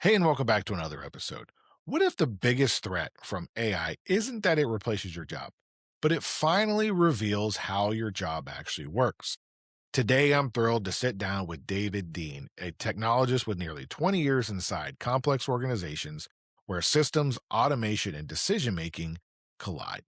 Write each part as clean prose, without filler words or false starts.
Hey, and welcome back to another episode. What if the biggest threat from AI isn't that it replaces your job, but it finally reveals how your job actually works? Today, I'm thrilled to sit down with David Dean, a technologist with nearly 20 years inside complex organizations where systems, automation, and decision making collide.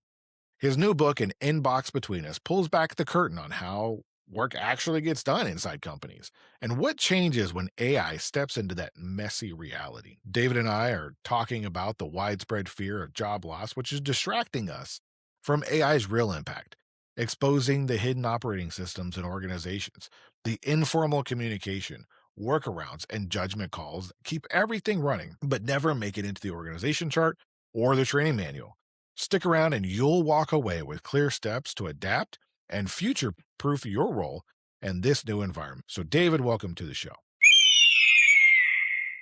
His new book, An Inbox Between Us, pulls back the curtain on how work actually gets done inside companies and what changes when AI steps into that messy reality. David and I are talking about the widespread fear of job loss, which is distracting us from AI's real impact, exposing the hidden operating systems in organizations, the informal communication, workarounds, and judgment calls that keep everything running but never make it into the organization chart or the training manual. Stick around and you'll walk away with clear steps to adapt and future proof your role in this new environment. So, David, welcome to the show.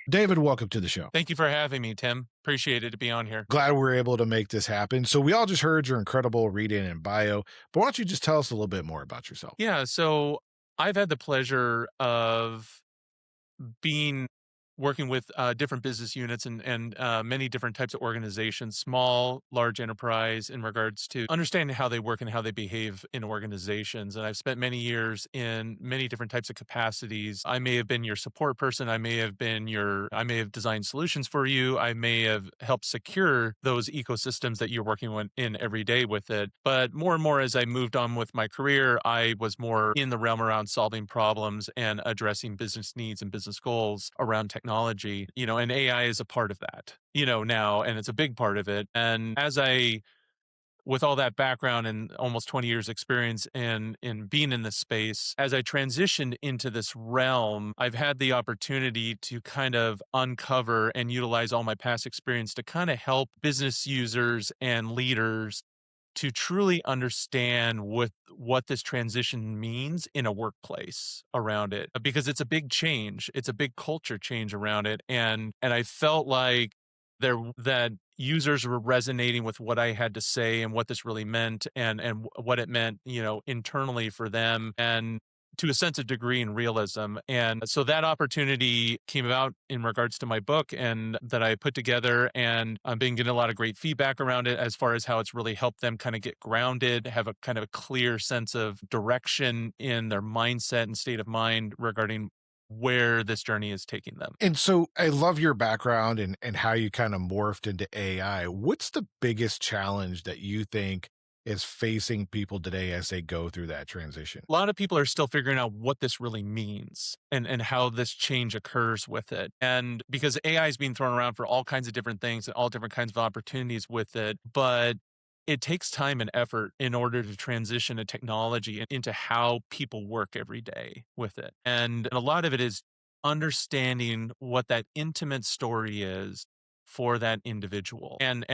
David, welcome to the show. Thank you for having me, Tim. Appreciate it to be on here. Glad we're able to make this happen. So, we all just heard your incredible read in and bio, but why don't you just tell us a little bit more about yourself? Yeah, so I've had the pleasure of being working with different business units and many different types of organizations, small, large enterprise, in regards to understanding how they work and how they behave in organizations. And I've spent many years in many different types of capacities. I may have been your support person. I may have designed solutions for you. I may have helped secure those ecosystems that you're working in every day with it. But more and more as I moved on with my career, I was more in the realm around solving problems and addressing business needs and business goals around technology, and AI is a part of that, now, and it's a big part of it. And with all that background and almost 20 years experience in being in this space, as I transitioned into this realm, I've had the opportunity to kind of uncover and utilize all my past experience to kind of help business users and leaders to truly understand what this transition means in a workplace around it, because it's a big change. It's a big culture change around it. And I felt like that users were resonating with what I had to say and what this really meant and what it meant, internally for them. And to a sense of degree and realism. And so that opportunity came about in regards to my book and that I put together. And I've been getting a lot of great feedback around it as far as how it's really helped them kind of get grounded, have a kind of a clear sense of direction in their mindset and state of mind regarding where this journey is taking them. And so I love your background and how you kind of morphed into AI. What's the biggest challenge that you think is facing people today as they go through that transition? A lot of people are still figuring out what this really means and how this change occurs with it. And because AI is being thrown around for all kinds of different things and all different kinds of opportunities with it, but it takes time and effort in order to transition a technology into how people work every day with it. And a lot of it is understanding what that intimate story is for that individual. And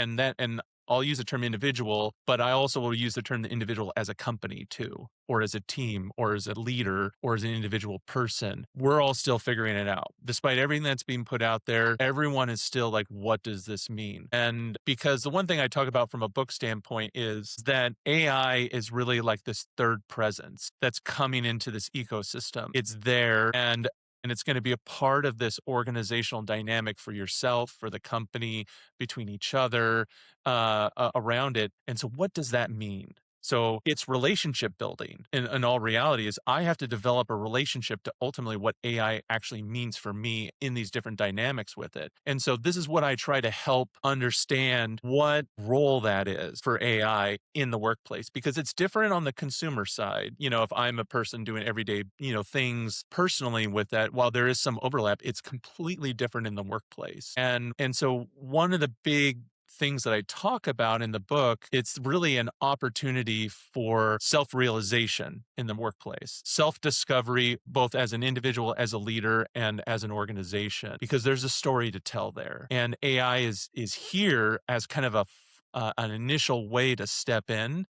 I'll use the term individual, but I also will use the term the individual as a company too, or as a team, or as a leader, or as an individual person. We're all still figuring it out. Despite everything that's being put out there, everyone is still like, what does this mean? And because the one thing I talk about from a book standpoint is that AI is really like this third presence that's coming into this ecosystem. It's there and it's going to be a part of this organizational dynamic for yourself, for the company, between each other, around it. And so, what does that mean? So it's relationship building in all reality is I have to develop a relationship to ultimately what AI actually means for me in these different dynamics with it. And so this is what I try to help understand what role that is for AI in the workplace, because it's different on the consumer side. If I'm a person doing everyday, things personally with that, while there is some overlap, it's completely different in the workplace. And so one of the big things that I talk about in the book, it's really an opportunity for self-realization in the workplace, self-discovery, both as an individual, as a leader, and as an organization, because there's a story to tell there. And AI is here as kind of an initial way to step in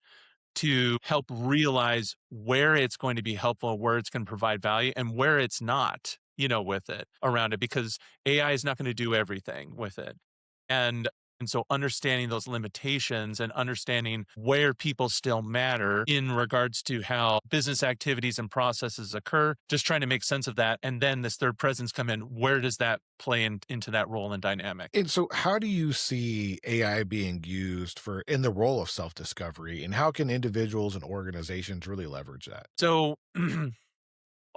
to help realize where it's going to be helpful, where it's going to provide value, and where it's not, with it around it, because AI is not going to do everything with it. And And so understanding those limitations and understanding where people still matter in regards to how business activities and processes occur, just trying to make sense of that. And then this third presence come in. Where does that play into that role and dynamic? And so how do you see AI being used for in the role of self-discovery, and how can individuals and organizations really leverage that? So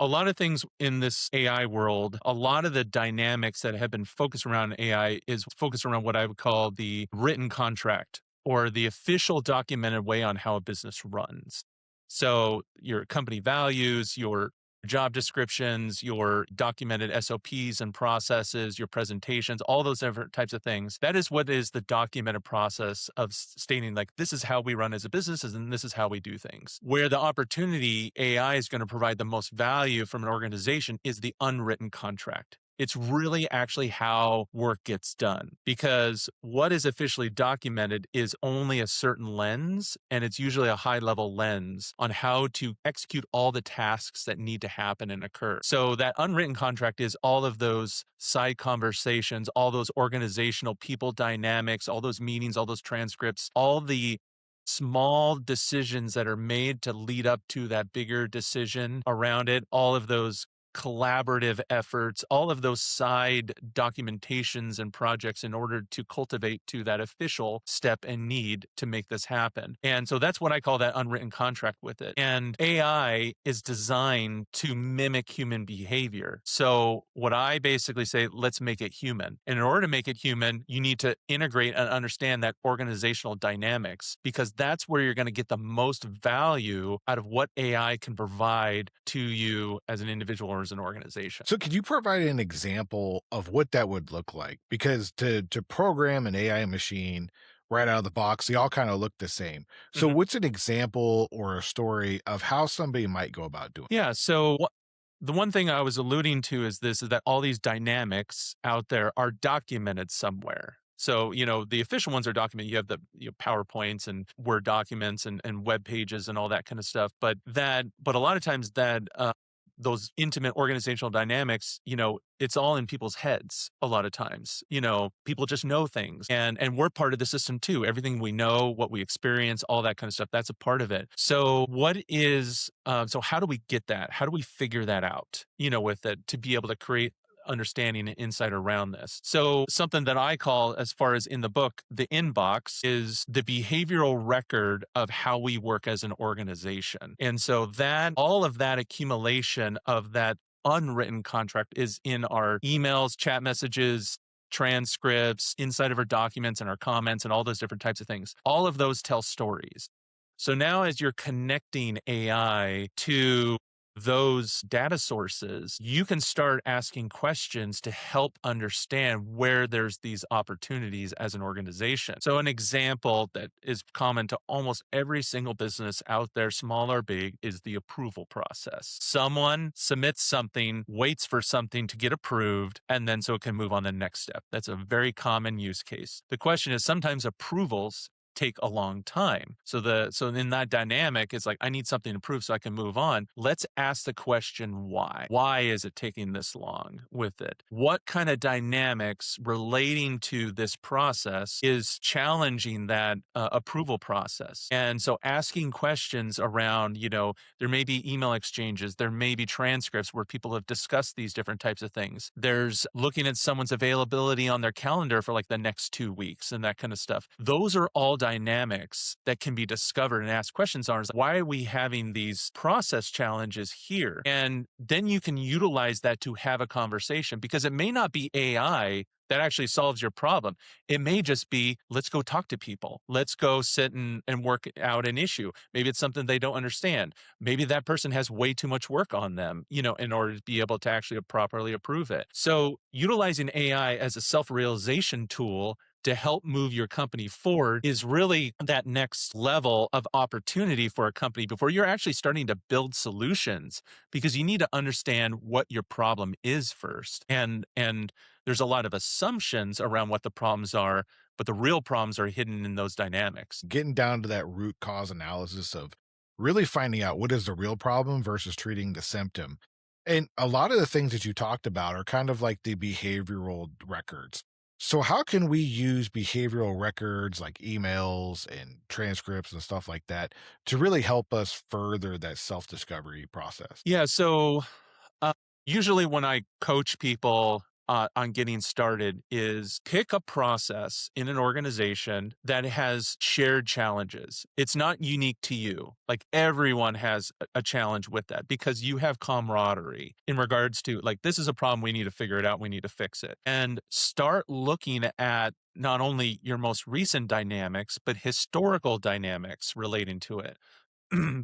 a lot of things in this AI world, a lot of the dynamics that have been focused around AI is focused around what I would call the written contract or the official documented way on how a business runs. So, your company values, your job descriptions, your documented SOPs and processes, your presentations, all those different types of things. That is what is the documented process of stating, like, this is how we run as a business, and this is how we do things. Where the opportunity AI is going to provide the most value from an organization is the unwritten contract. It's really actually how work gets done, because what is officially documented is only a certain lens, and it's usually a high level lens on how to execute all the tasks that need to happen and occur. So that unwritten contract is all of those side conversations, all those organizational people dynamics, all those meetings, all those transcripts, all the small decisions that are made to lead up to that bigger decision around it, all of those collaborative efforts, all of those side documentations and projects in order to cultivate to that official step and need to make this happen. And so that's what I call that unwritten contract with it. And AI is designed to mimic human behavior. So what I basically say, let's make it human. And in order to make it human, you need to integrate and understand that organizational dynamics, because that's where you're going to get the most value out of what AI can provide to you as an individual or as an organization. So could you provide an example of what that would look like? Because to program an AI machine right out of the box, they all kind of look the same. So Mhm. what's an example or a story of how somebody might go about doing? Yeah. So the one thing I was alluding to is this is that all these dynamics out there are documented somewhere. So, the official ones are documented. You have the PowerPoints and Word documents and web pages and all that kind of stuff. But a lot of times those intimate organizational dynamics, it's all in people's heads a lot of times. People just know things, and we're part of the system too. Everything we know, what we experience, all that kind of stuff, that's a part of it. So how do we get that? How do we figure that out, with it to be able to create understanding and insight around this? So something that I call, as far as in the book, the inbox is the behavioral record of how we work as an organization. And so that all of that accumulation of that unwritten contract is in our emails, chat messages, transcripts, inside of our documents and our comments and all those different types of things. All of those tell stories. So now, as you're connecting AI to those data sources, you can start asking questions to help understand where there's these opportunities as an organization. So, an example that is common to almost every single business out there, small or big, is the approval process. Someone submits something, waits for something to get approved, and then so it can move on to the next step. That's a very common use case. The question is, sometimes approvals take a long time. So in that dynamic, it's like, I need something to prove so I can move on. Let's ask the question, why? Why is it taking this long with it? What kind of dynamics relating to this process is challenging that approval process? And so asking questions around, there may be email exchanges, there may be transcripts where people have discussed these different types of things. There's looking at someone's availability on their calendar for like the next 2 weeks and that kind of stuff. Those are all dynamics that can be discovered and asked questions on. Is why are we having these process challenges here? And then you can utilize that to have a conversation, because it may not be AI that actually solves your problem. It may just be, let's go talk to people. Let's go sit and work out an issue. Maybe it's something they don't understand. Maybe that person has way too much work on them, in order to be able to actually properly approve it. So utilizing AI as a self-realization tool to help move your company forward is really that next level of opportunity for a company before you're actually starting to build solutions, because you need to understand what your problem is first. And there's a lot of assumptions around what the problems are, but the real problems are hidden in those dynamics. Getting down to that root cause analysis of really finding out what is the real problem versus treating the symptom. And a lot of the things that you talked about are kind of like the behavioral records. So, how can we use behavioral records like emails and transcripts and stuff like that to really help us further that self discovery process? Yeah. So Uh, usually when I coach people on getting started is pick a process in an organization that has shared challenges. It's not unique to you. Like everyone has a challenge with that because you have camaraderie in regards to like, this is a problem. We need to figure it out. We need to fix it and start looking at not only your most recent dynamics, but historical dynamics relating to it.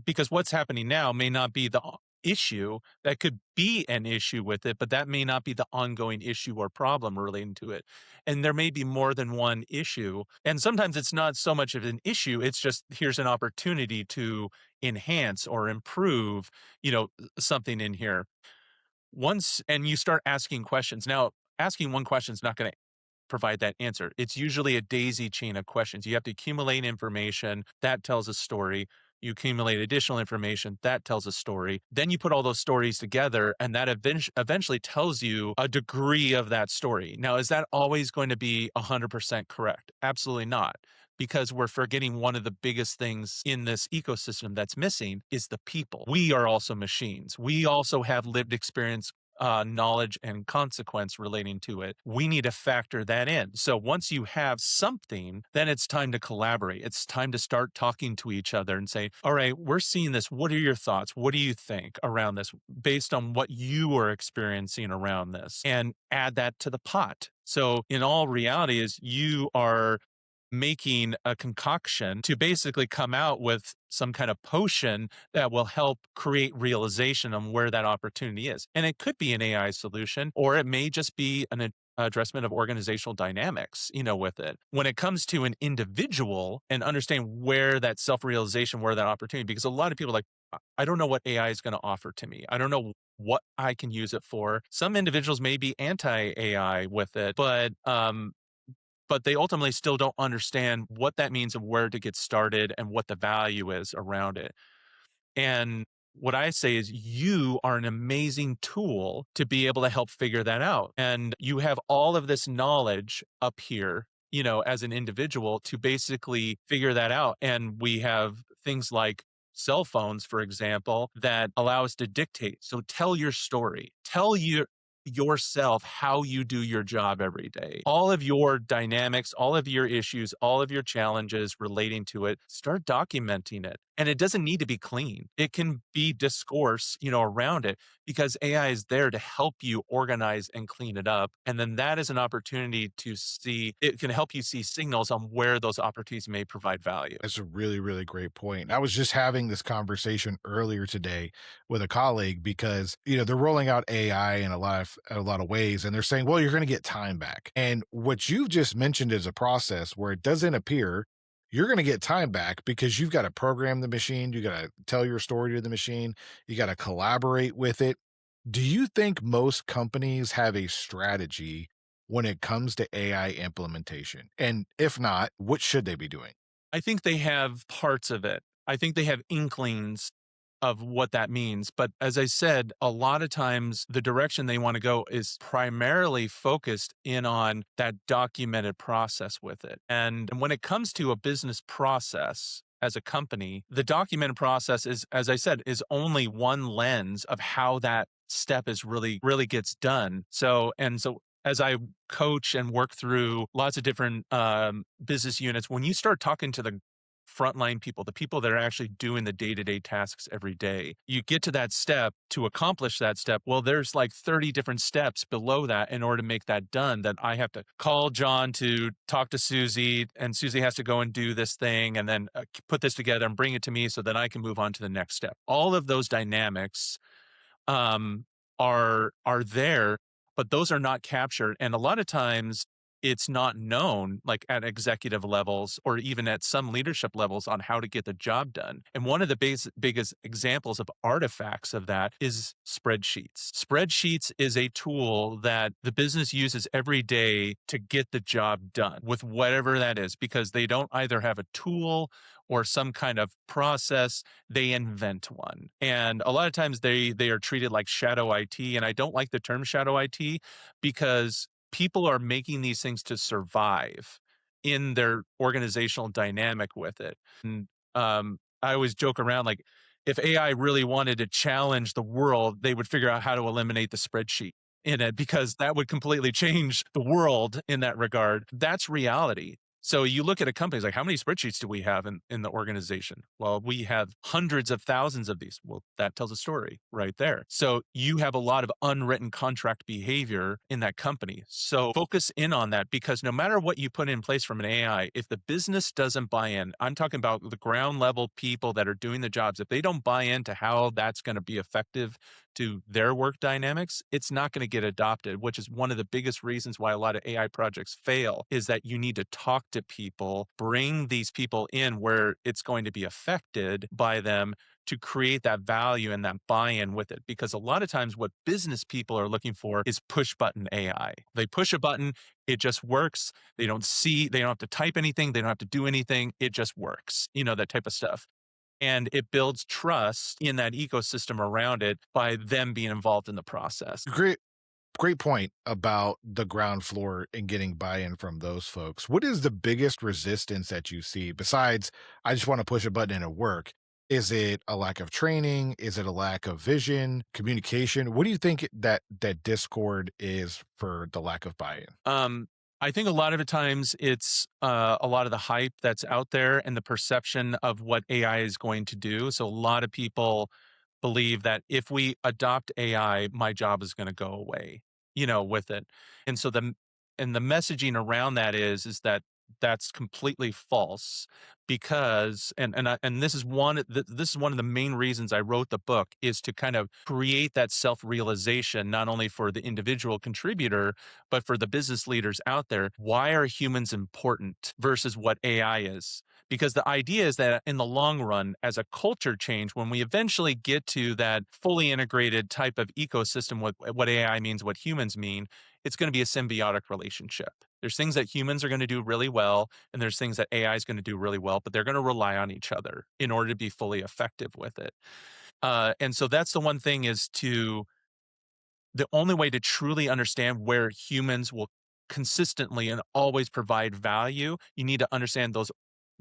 Because what's happening now may not be the issue that could be an issue with it, but that may not be the ongoing issue or problem relating to it. And there may be more than one issue. And sometimes it's not so much of an issue, it's just here's an opportunity to enhance or improve, something in here. Once and you start asking questions. Now, asking one question is not going to provide that answer. It's usually a daisy chain of questions. You have to accumulate information that tells a story. You accumulate additional information that tells a story. Then you put all those stories together, and that eventually tells you a degree of that story. Now, is that always going to be 100% correct? Absolutely not. Because we're forgetting one of the biggest things in this ecosystem that's missing is the people. We are also machines. We also have lived experience, knowledge and consequence relating to it. We need to factor that in. So once you have something, then it's time to collaborate. It's time to start talking to each other and say, all right, we're seeing this. What are your thoughts? What do you think around this based on what you are experiencing around this? And add that to the pot. So in all reality is you are making a concoction to basically come out with some kind of potion that will help create realization on where that opportunity is. And it could be an AI solution, or it may just be an addressment of organizational dynamics, with it. When it comes to an individual and understand where that self-realization, where that opportunity, because a lot of people are like, I don't know what AI is going to offer to me. I don't know what I can use it for. Some individuals may be anti AI with it, but they ultimately still don't understand what that means and where to get started and what the value is around it. And what I say is you are an amazing tool to be able to help figure that out. And you have all of this knowledge up here, as an individual to basically figure that out. And we have things like cell phones, for example, that allow us to dictate. So tell your story. Tell yourself how you do your job every day. All of your dynamics, all of your issues, all of your challenges relating to it, start documenting it. And it doesn't need to be clean. It can be discourse, around it because AI is there to help you organize and clean it up. And then that is an opportunity to see, it can help you see signals on where those opportunities may provide value. That's a really, really great point. I was just having this conversation earlier today with a colleague because, they're rolling out AI in a lot of ways and they're saying, well, you're going to get time back. And what you've just mentioned is a process where it doesn't appear you're going to get time back because you've got to program the machine, you got to tell your story to the machine, you got to collaborate with it. Do you think most companies have a strategy when it comes to AI implementation? And if not, what should they be doing? I think they have parts of it. I think they have inklings of what that means. But as I said, a lot of times the direction they want to go is primarily focused in on that documented process with it. And when it comes to a business process, as a company, the documented process is, as I said, is only one lens of how that step is really gets done. So as I coach and work through lots of different business units, when you start talking to the frontline people, the people that are actually doing the day-to-day tasks every day, you get to that step to accomplish that step. Well, there's like 30 different steps below that in order to make that done, that I have to call John to talk to Susie, and Susie has to go and do this thing and then put this together and bring it to me so that I can move on to the next step. All of those dynamics um, are there, but those are not captured. And a lot of times it's not known, like at executive levels or even at some leadership levels, on how to get the job done. And one of the biggest examples of artifacts of that is spreadsheets. Spreadsheets is a tool that the business uses every day to get the job done with whatever that is, because they don't either have a tool or some kind of process, they invent one. And a lot of times they are treated like shadow IT. And I don't like the term shadow IT because people are making these things to survive in their organizational dynamic with it. And I always joke around like, if AI really wanted to challenge the world, they would figure out how to eliminate the spreadsheet in it because that would completely change the world in that regard. That's reality. So you look at a company, it's like, how many spreadsheets do we have in the organization? Well, we have hundreds of thousands of these. Well, that tells a story right there. So you have a lot of unwritten contract behavior in that company. So focus in on that because no matter what you put in place from an AI, if the business doesn't buy in, I'm talking about the ground level people that are doing the jobs, if they don't buy into how that's going to be effective to their work dynamics, it's not going to get adopted, which is one of the biggest reasons why a lot of AI projects fail is that you need to talk to people, bring these people in where it's going to be affected by them to create that value and that buy-in with it. Because a lot of times what business people are looking for is push button AI. They push a button, it just works. They don't have to type anything, they don't have to do anything, it just works. That type of stuff, and it builds trust in that ecosystem around it by them being involved in the process. Great point about the ground floor and getting buy-in from those folks. What is the biggest resistance that you see besides I just want to push a button and it work? Is it a lack of training? Is it a lack of vision, communication? What do you think that discord is for the lack of buy-in? I think a lot of the times it's a lot of the hype that's out there and the perception of what AI is going to do. So a lot of people believe that if we adopt AI, my job is going to go away, with it. And so the messaging around that is that that's completely false because and this is one of the main reasons I wrote the book is to kind of create that self-realization not only for the individual contributor but for the business leaders out there. Why are humans important versus what AI is? Because the idea is that in the long run, as a culture change, when we eventually get to that fully integrated type of ecosystem, what AI means, what humans mean, it's going to be a symbiotic relationship. There's things that humans are going to do really well, and there's things that AI is going to do really well, but they're going to rely on each other in order to be fully effective with it. And so that's the one thing is the only way to truly understand where humans will consistently and always provide value, you need to understand those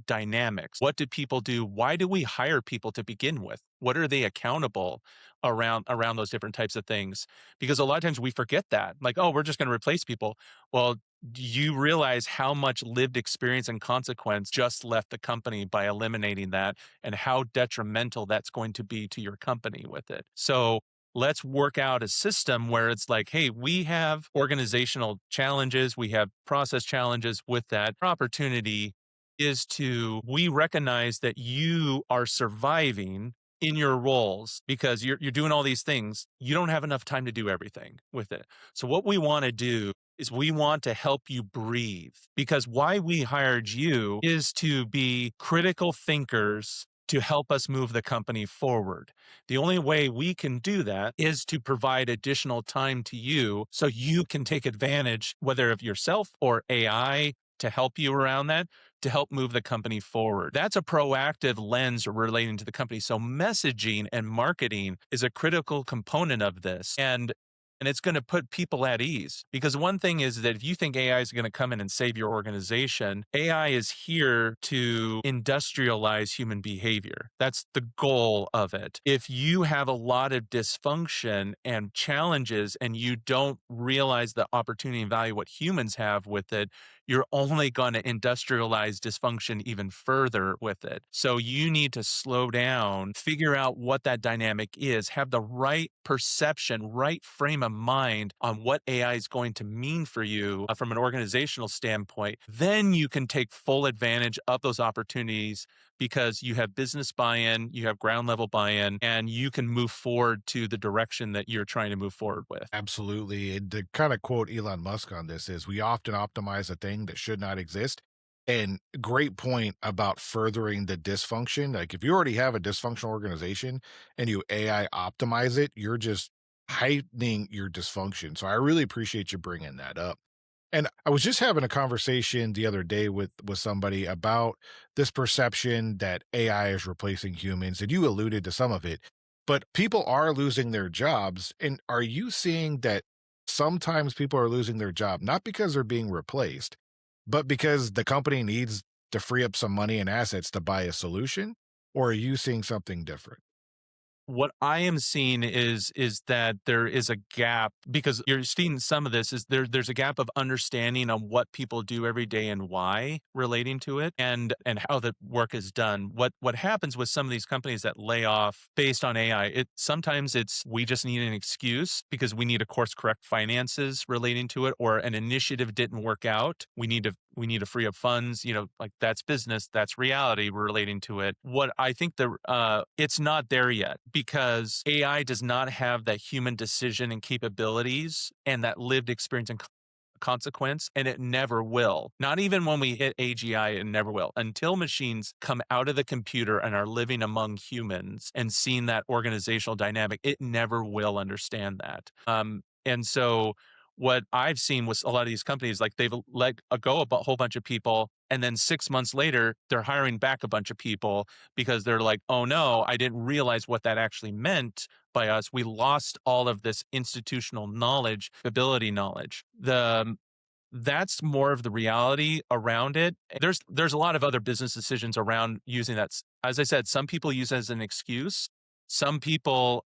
dynamics. What do people do? Why do we hire people to begin with? What are they accountable around those different types of things? Because a lot of times we forget that. Like, oh, we're just going to replace people. Well, do you realize how much lived experience and consequence just left the company by eliminating that and how detrimental that's going to be to your company with it? So let's work out a system where it's like, hey, we have organizational challenges, we have process challenges with that opportunity is to we recognize that you are surviving in your roles because you're doing all these things. You don't have enough time to do everything with it. So what we want to do is we want to help you breathe because why we hired you is to be critical thinkers to help us move the company forward. The only way we can do that is to provide additional time to you so you can take advantage, whether of yourself or AI, to help you around that, to help move the company forward. That's a proactive lens relating to the company. So messaging and marketing is a critical component of this. And it's going to put people at ease because one thing is that if you think AI is going to come in and save your organization, AI is here to industrialize human behavior. That's the goal of it. If you have a lot of dysfunction and challenges and you don't realize the opportunity and value what humans have with it, you're only going to industrialize dysfunction even further with it. So you need to slow down, figure out what that dynamic is, have the right perception, right frame of mind on what AI is going to mean for you from an organizational standpoint. Then you can take full advantage of those opportunities because you have business buy-in, you have ground level buy-in, and you can move forward to the direction that you're trying to move forward with. Absolutely. And to kind of quote Elon Musk on this is we often optimize a thing that should not exist. And great point about furthering the dysfunction. Like if you already have a dysfunctional organization and you AI optimize it, you're just heightening your dysfunction. So I really appreciate you bringing that up. And I was just having a conversation the other day with somebody about this perception that AI is replacing humans, and you alluded to some of it. But people are losing their jobs. And are you seeing that Sometimes people are losing their job, not because they're being replaced, but because the company needs to free up some money and assets to buy a solution? Or are you seeing something different? What I am seeing is that there is a gap because you're seeing some of this is there's a gap of understanding on what people do every day and why relating to it and how the work is done. What happens with some of these companies that lay off based on AI, it sometimes it's we just need an excuse because we need to course correct finances relating to it or an initiative didn't work out. We need to free up funds, like that's business, that's reality relating to it. What I think it's not there yet because AI does not have that human decision and capabilities and that lived experience and consequence, and it never will. Not even when we hit AGI, it never will. Until machines come out of the computer and are living among humans and seeing that organizational dynamic, it never will understand that. And so what I've seen with a lot of these companies, like they've let go a whole bunch of people, and then 6 months later, they're hiring back a bunch of people because they're like, oh no, I didn't realize what that actually meant by us. We lost all of this institutional knowledge, ability knowledge. That's more of the reality around it. There's a lot of other business decisions around using that. As I said, some people use it as an excuse. Some people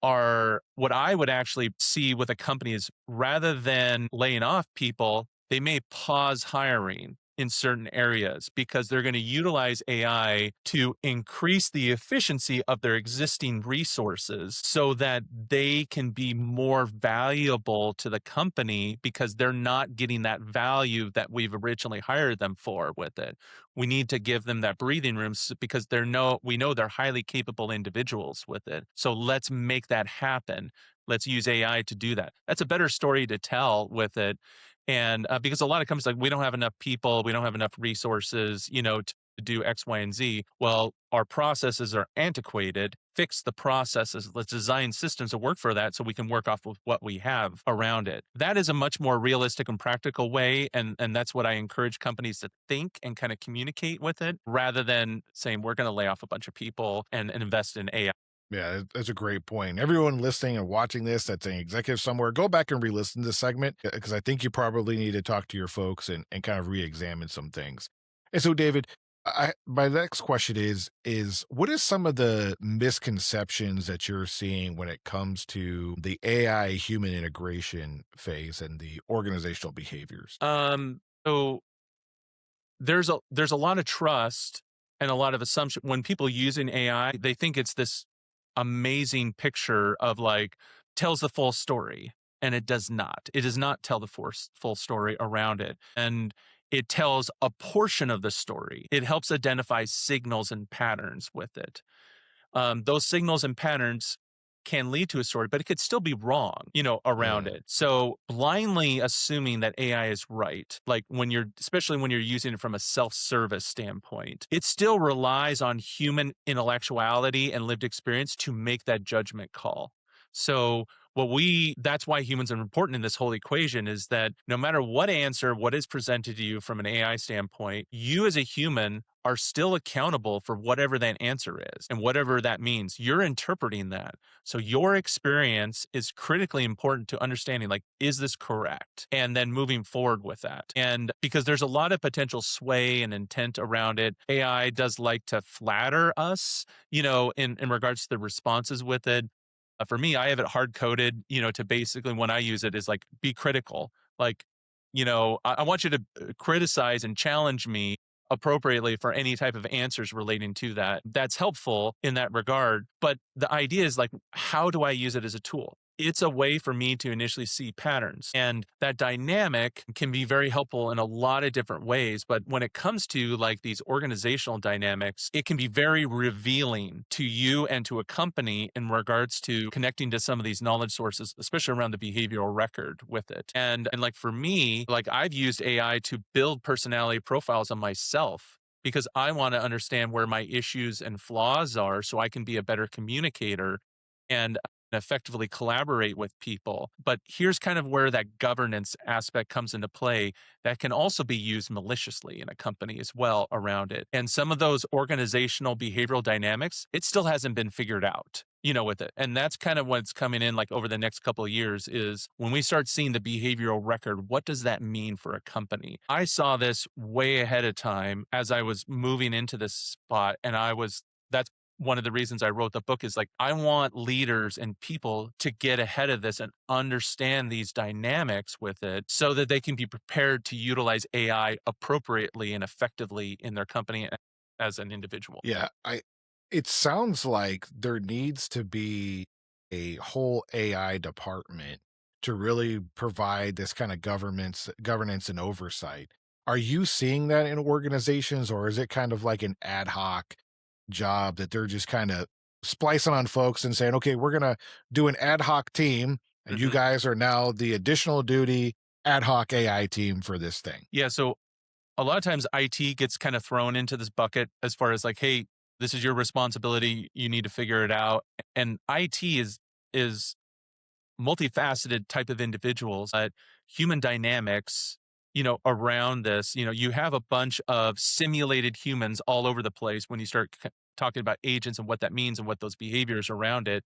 are what I would actually see with a company is rather than laying off people, they may pause hiring in certain areas because they're going to utilize AI to increase the efficiency of their existing resources so that they can be more valuable to the company because they're not getting that value that we've originally hired them for with it. We need to give them that breathing room because we know they're highly capable individuals with it. So let's make that happen. Let's use AI to do that. That's a better story to tell with it. And because a lot of companies like we don't have enough people, we don't have enough resources, to do X, Y, and Z. Well, our processes are antiquated. Fix the processes. Let's design systems to work for that so we can work off of what we have around it. That is a much more realistic and practical way. And that's what I encourage companies to think and kind of communicate with it rather than saying we're going to lay off a bunch of people and invest in AI. Yeah, that's a great point. Everyone listening and watching this that's an executive somewhere, go back and re-listen to this segment because I think you probably need to talk to your folks and kind of re-examine some things. And so, David, my next question is what is some of the misconceptions that you're seeing when it comes to the AI human integration phase and the organizational behaviors? So there's a lot of trust and a lot of assumption when people using AI, they think it's this amazing picture of like tells the full story and it does not. It does not tell the full story around it. And it tells a portion of the story. It helps identify signals and patterns with it. Those signals and patterns can lead to a story, but it could still be wrong, around Mm, it. So blindly assuming that AI is right, like especially when you're using it from a self-service standpoint, it still relies on human intellectuality and lived experience to make that judgment call. So that's why humans are important in this whole equation is that no matter what is presented to you from an AI standpoint, you as a human are still accountable for whatever that answer is and whatever that means. You're interpreting that. So your experience is critically important to understanding like, is this correct? And then moving forward with that. And because there's a lot of potential sway and intent around it, AI does like to flatter us, in regards to the responses with it. For me, I have it hard coded, to basically when I use it is like be critical. Like, I want you to criticize and challenge me appropriately for any type of answers relating to that. That's helpful in that regard. But the idea is like, how do I use it as a tool? It's a way for me to initially see patterns. And that dynamic can be very helpful in a lot of different ways. But when it comes to like these organizational dynamics, it can be very revealing to you and to a company in regards to connecting to some of these knowledge sources, especially around the behavioral record with it. And like for me, like I've used AI to build personality profiles on myself because I want to understand where my issues and flaws are so I can be a better communicator and effectively collaborate with people. But here's kind of where that governance aspect comes into play that can also be used maliciously in a company as well around it. And some of those organizational behavioral dynamics, it still hasn't been figured out. with it. And that's kind of what's coming in like over the next couple of years is when we start seeing the behavioral record, what does that mean for a company? I saw this way ahead of time as I was moving into this spot. And that's one of the reasons I wrote the book is like, I want leaders and people to get ahead of this and understand these dynamics with it so that they can be prepared to utilize AI appropriately and effectively in their company as an individual. Yeah, I it sounds like there needs to be a whole AI department to really provide this kind of governance and oversight. Are you seeing that in organizations, or is it kind of like an ad hoc job that they're just kind of splicing on folks and saying, "Okay, we're going to do an ad hoc team and you Mhm. guys are now the additional duty ad hoc AI team for this thing." Yeah. So a lot of times IT gets kind of thrown into this bucket as far as like, hey, this is your responsibility. You need to figure it out. And IT is multifaceted type of individuals, but human dynamics, around this, you have a bunch of simulated humans all over the place when you start talking about agents and what that means and what those behaviors around it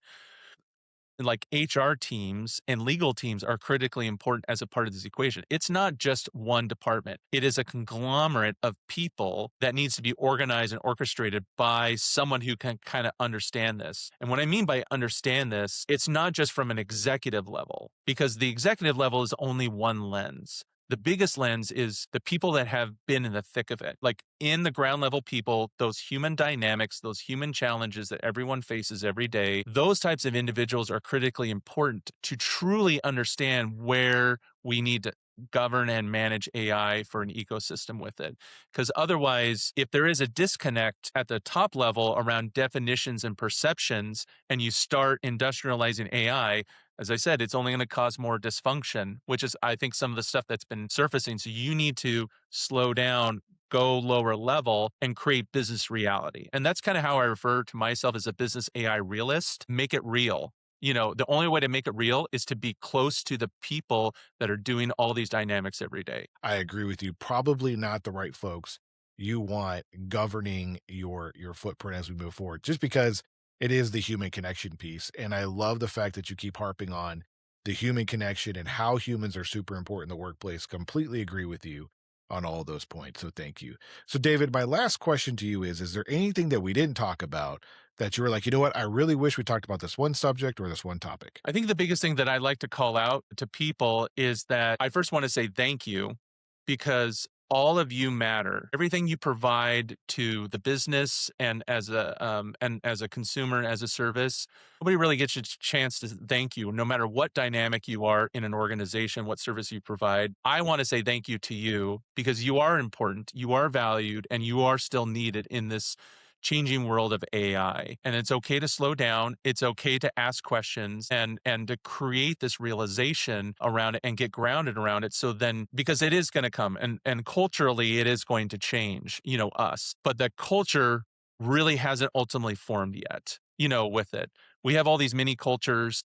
like HR teams and legal teams are critically important as a part of this equation. It's not just one department. It is a conglomerate of people that needs to be organized and orchestrated by someone who can kind of understand this. And what I mean by understand this, it's not just from an executive level, because the executive level is only one lens. The biggest lens is the people that have been in the thick of it, like in the ground level people, those human dynamics, those human challenges that everyone faces every day. Those types of individuals are critically important to truly understand where we need to govern and manage AI for an ecosystem with it. Because otherwise, if there is a disconnect at the top level around definitions and perceptions, and you start industrializing AI, as I said, it's only going to cause more dysfunction, which is, I think, some of the stuff that's been surfacing. So you need to slow down, go lower level, and create business reality. And that's kind of how I refer to myself as a business AI realist. Make it real. The only way to make it real is to be close to the people that are doing all these dynamics every day. I agree with you. Probably not the right folks you want governing your footprint as we move forward, just because it is the human connection piece. And I love the fact that you keep harping on the human connection and how humans are super important in the workplace. Completely agree with you on all of those points. So thank you. So David, my last question to you is there anything that we didn't talk about that you were like, you know what, I really wish we talked about this one subject or this one topic? I think the biggest thing that I like to call out to people is that I first want to say thank you because all of you matter. Everything you provide to the business and as a consumer, as a service, nobody really gets a chance to thank you, no matter what dynamic you are in an organization, what service you provide. I want to say thank you to you because you are important, you are valued, and you are still needed in this changing world of AI. And it's okay to slow down. It's okay to ask questions and to create this realization around it and get grounded around it. So then because it is going to come and culturally it is going to change, us. But the culture really hasn't ultimately formed yet, with it. We have all these mini cultures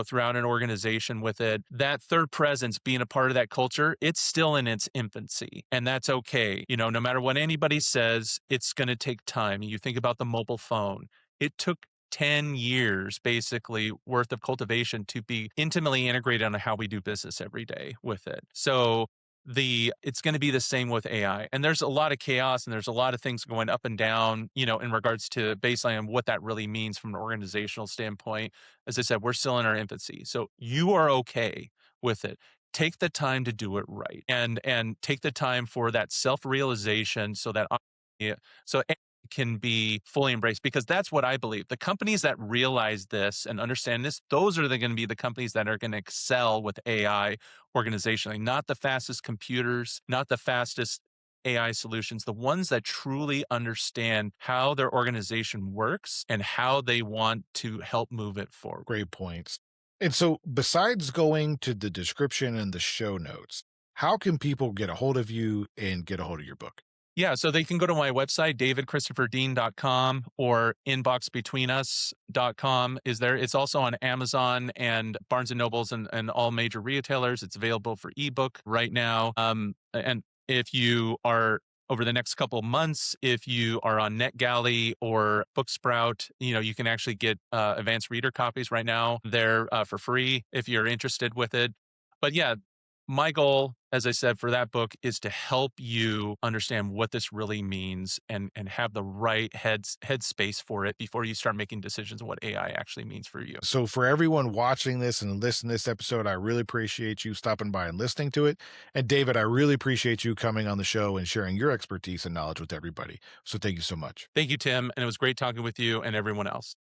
throughout an organization with it. That third presence being a part of that culture, it's still in its infancy. And that's okay. No matter what anybody says, it's going to take time. You think about the mobile phone, it took 10 years basically worth of cultivation to be intimately integrated on how we do business every day with it. So it's going to be the same with AI. And there's a lot of chaos and there's a lot of things going up and down, in regards to baseline and what that really means from an organizational standpoint. As I said, we're still in our infancy. So you are okay with it. Take the time to do it right and take the time for that self-realization so that yeah, so it can be fully embraced because that's what I believe. The companies that realize this and understand this, those are going to be the companies that are going to excel with AI organizationally, not the fastest computers, not the fastest AI solutions, the ones that truly understand how their organization works and how they want to help move it forward. Great points. And so, besides going to the description and the show notes, how can people get a hold of you and get a hold of your book? Yeah, so they can go to my website, davidchristopherdean.com or inboxbetweenus.com is there. It's also on Amazon and Barnes and Nobles and all major retailers. It's available for ebook right now. And if you are over the next couple of months, if you are on NetGalley or Booksprout, you can actually get advanced reader copies right now. They're for free if you're interested with it. But yeah, my goal, as I said, for that book is to help you understand what this really means and have the right headspace for it before you start making decisions on what AI actually means for you. So, for everyone watching this and listening to this episode, I really appreciate you stopping by and listening to it. And David, I really appreciate you coming on the show and sharing your expertise and knowledge with everybody. So, thank you so much. Thank you, Tim, and it was great talking with you and everyone else.